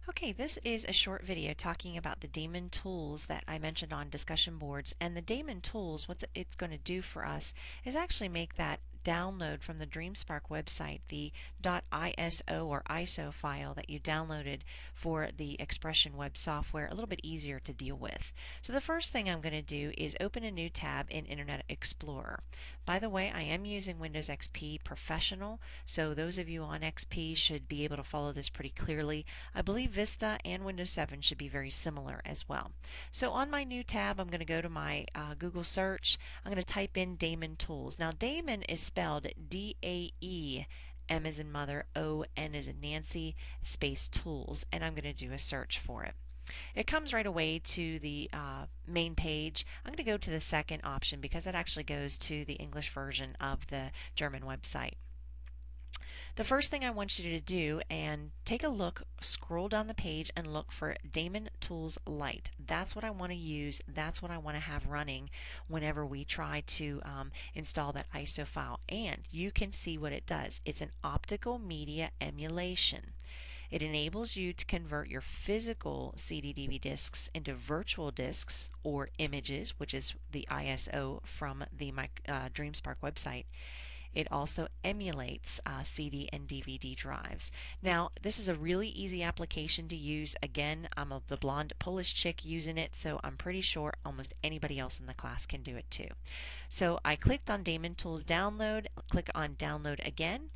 Okay, this is a short video talking about the daemon tools that I mentioned on discussion boards. And the daemon tools, what it's going to do for us is actually make that download from the DreamSpark website, the .iso or ISO file that you downloaded for the Expression web software, a little bit easier to deal with. So the first thing I'm going to do is open a new tab in Internet Explorer. By the way, I am using Windows XP Professional, so those of you on XP should be able to follow this pretty clearly. I believe Vista and Windows 7 should be very similar as well. So on my new tab, I'm going to go to my Google search. I'm going to type in daemon tools. Now daemon is spelled D-A-E, M as in mother, O-N as in Nancy, space tools, and I'm going to do a search for it. It comes right away to the main page. I'm going to go to the second option because that actually goes to the English version of the German website. The first thing I want you to do and take a look, scroll down the page and look for Daemon Tools Lite. That's what I want to use. That's what I want to have running whenever we try to install that ISO file. And you can see what it does. It's an optical media emulation. It enables you to convert your physical CD-DV discs into virtual discs or images, which is the ISO from the DreamSpark website. It also emulates CD and DVD drives. Now, this is a really easy application to use. Again, I'm the blonde Polish chick using it, so I'm pretty sure almost anybody else in the class can do it too. So I clicked on Daemon Tools Download, click on Download again,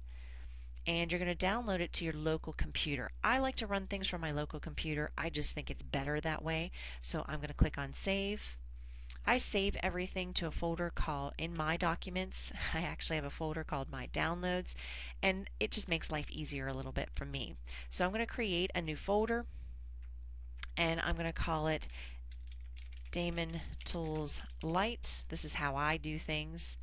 and you're going to download it to your local computer. I like to run things from my local computer. I just think it's better that way. So I'm going to click on Save. I save everything to a folder called in My Documents. I actually have a folder called My Downloads, and it just makes life easier a little bit for me. So I'm going to create a new folder, and I'm going to call it Daemon Tools Lite. This is how I do things.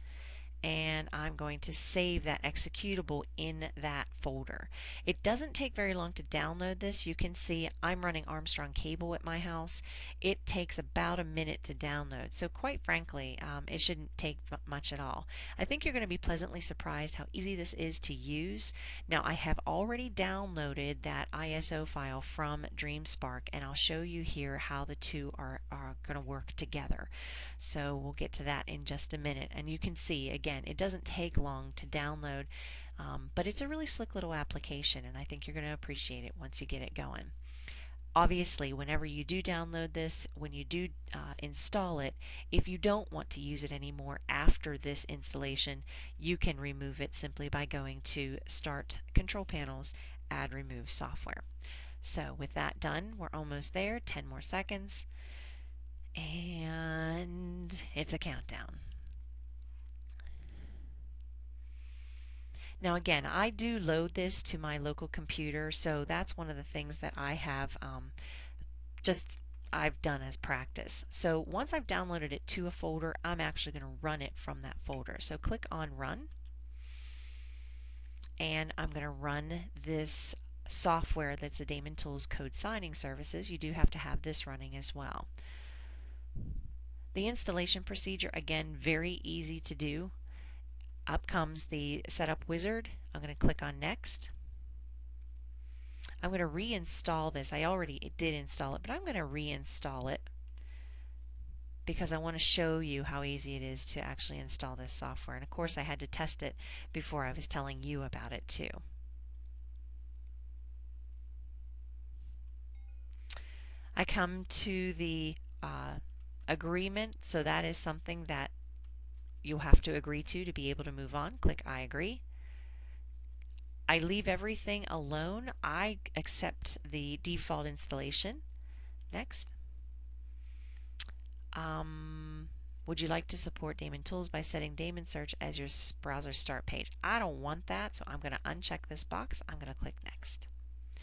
And I'm going to save that executable in that folder. It doesn't take very long to download this. You can see I'm running Armstrong cable at my house. It takes about a minute to download. So quite frankly, it shouldn't take much at all. I think you're going to be pleasantly surprised how easy this is to use. Now I have already downloaded that ISO file from DreamSpark, and I'll show you here how the two are going to work together. So we'll get to that in just a minute. And you can see, again, it doesn't take long to download, but it's a really slick little application, and I think you're going to appreciate it once you get it going. Obviously, whenever you do download this, when you do install it, if you don't want to use it anymore after this installation, you can remove it simply by going to Start Control Panels, Add Remove Software. So with that done, we're almost there, 10 more seconds, and it's a countdown. Now again, I do load this to my local computer, so that's one of the things that I have I've done as practice. So once I've downloaded it to a folder, I'm actually going to run it from that folder. So click on Run, and I'm going to run this software that's a Daemon Tools Code Signing Services. You do have to have this running as well. The installation procedure, again, very easy to do. Up comes the Setup Wizard. I'm going to click on Next. I'm going to reinstall this. I already did install it, but I'm going to reinstall it because I want to show you how easy it is to actually install this software. And of course, I had to test it before I was telling you about it too. I come to the agreement, so that is something that you'll have to agree to be able to move on. Click I agree. I leave everything alone. I accept the default installation. Next. Would you like to support Daemon Tools by setting Daemon Search as your browser start page? I don't want that, so I'm going to uncheck this box. I'm going to click Next. I'm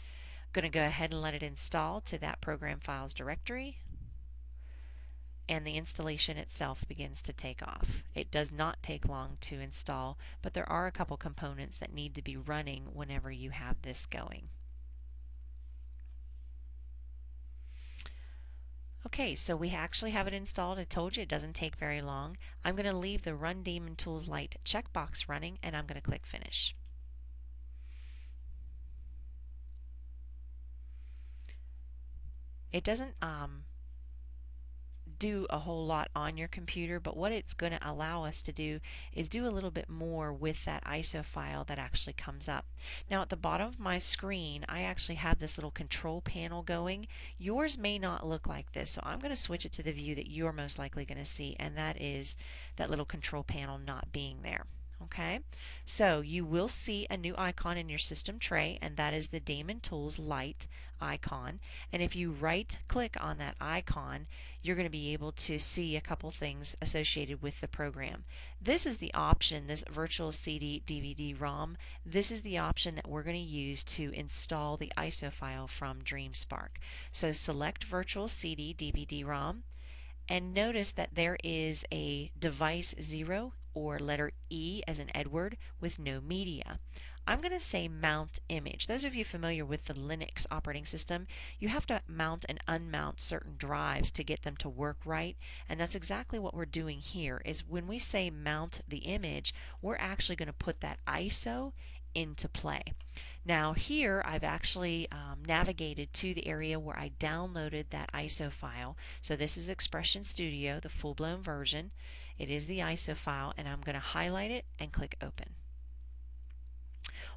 going to go ahead and let it install to that program files directory, and the installation itself begins to take off. It does not take long to install, but there are a couple components that need to be running whenever you have this going. Okay, so we actually have it installed. I told you it doesn't take very long. I'm going to leave the Run Daemon Tools Lite checkbox running, and I'm going to click Finish. It doesn't do a whole lot on your computer, but what it's going to allow us to do is do a little bit more with that ISO file that actually comes up. Now at the bottom of my screen, I actually have this little control panel going. Yours may not look like this, so I'm going to switch it to the view that you're most likely going to see, and that is that little control panel not being there. Okay, so you will see a new icon in your system tray, and that is the Daemon Tools Lite icon. And if you right click on that icon, you're going to be able to see a couple things associated with the program. This is the option, this virtual CD DVD ROM, this is the option that we're going to use to install the ISO file from DreamSpark. So select virtual CD DVD ROM, and notice that there is a device 0 or letter E as in Edward with no media. I'm going to say mount image. Those of you familiar with the Linux operating system, you have to mount and unmount certain drives to get them to work right, and that's exactly what we're doing here. Is when we say mount the image, we're actually going to put that ISO into play. Now here I've actually navigated to the area where I downloaded that ISO file. So this is Expression Studio, the full-blown version. It is the ISO file, and I'm going to highlight it and click Open.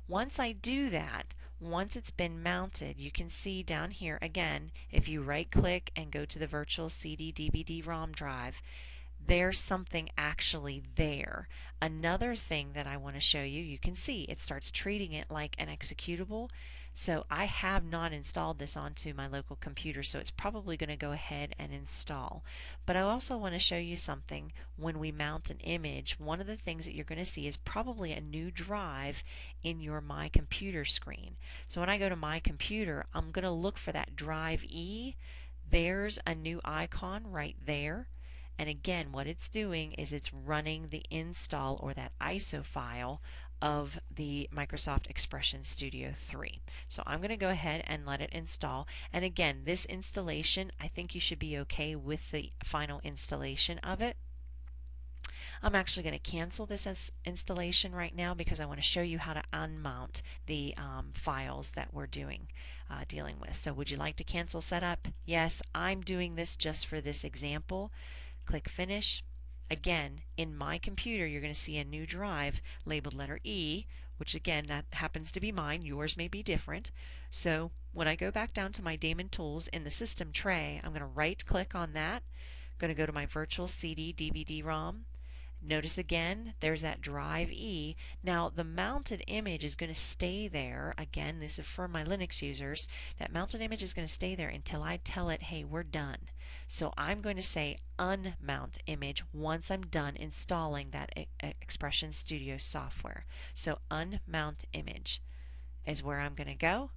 Once I do that, once it's been mounted, you can see down here again, if you right click and go to the virtual CD DVD ROM drive, there's something actually there. Another thing that I want to show you, you can see it starts treating it like an executable. So I have not installed this onto my local computer, so it's probably going to go ahead and install. But I also want to show you something. When we mount an image, one of the things that you're going to see is probably a new drive in your My Computer screen. So when I go to My Computer, I'm going to look for that drive E. There's a new icon right there. And again, what it's doing is it's running the install or that ISO file of the Microsoft Expression Studio 3. So I'm going to go ahead and let it install. And again, this installation, I think you should be okay with the final installation of it. I'm actually going to cancel this installation right now because I want to show you how to unmount the files that we're dealing with. So would you like to cancel setup? Yes, I'm doing this just for this example. Click Finish. Again, in My Computer, you're going to see a new drive labeled letter E, which again, that happens to be mine. Yours may be different. So when I go back down to my Daemon Tools in the system tray, I'm going to right click on that. I'm going to go to my virtual CD DVD ROM. Notice again, there's that drive E. Now the mounted image is going to stay there. Again, this is for my Linux users. That mounted image is going to stay there until I tell it, hey, we're done. So I'm going to say unmount image once I'm done installing that Expression Studio software. So unmount image is where I'm going to go.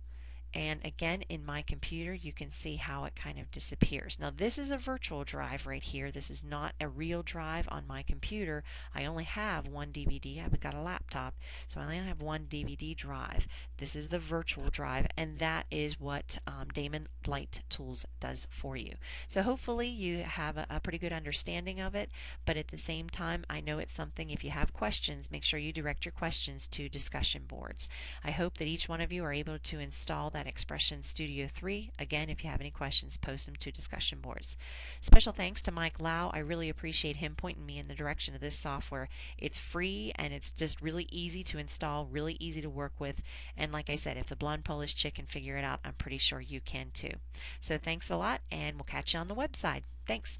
And again, in My Computer, you can see how it kind of disappears. Now, this is a virtual drive right here. This is not a real drive on my computer. I only have one DVD. I've got a laptop, so I only have one DVD drive. This is the virtual drive, and that is what Daemon Lite Tools does for you. So hopefully you have a pretty good understanding of it, but at the same time, I know it's something, if you have questions, make sure you direct your questions to discussion boards. I hope that each one of you are able to install that Expression Studio 3. Again, if you have any questions, post them to discussion boards. Special thanks to Mike Lau. I really appreciate him pointing me in the direction of this software. It's free and it's just really easy to install, really easy to work with. And like I said, if the blonde Polish chick can figure it out, I'm pretty sure you can too. So thanks a lot, and we'll catch you on the website. Thanks.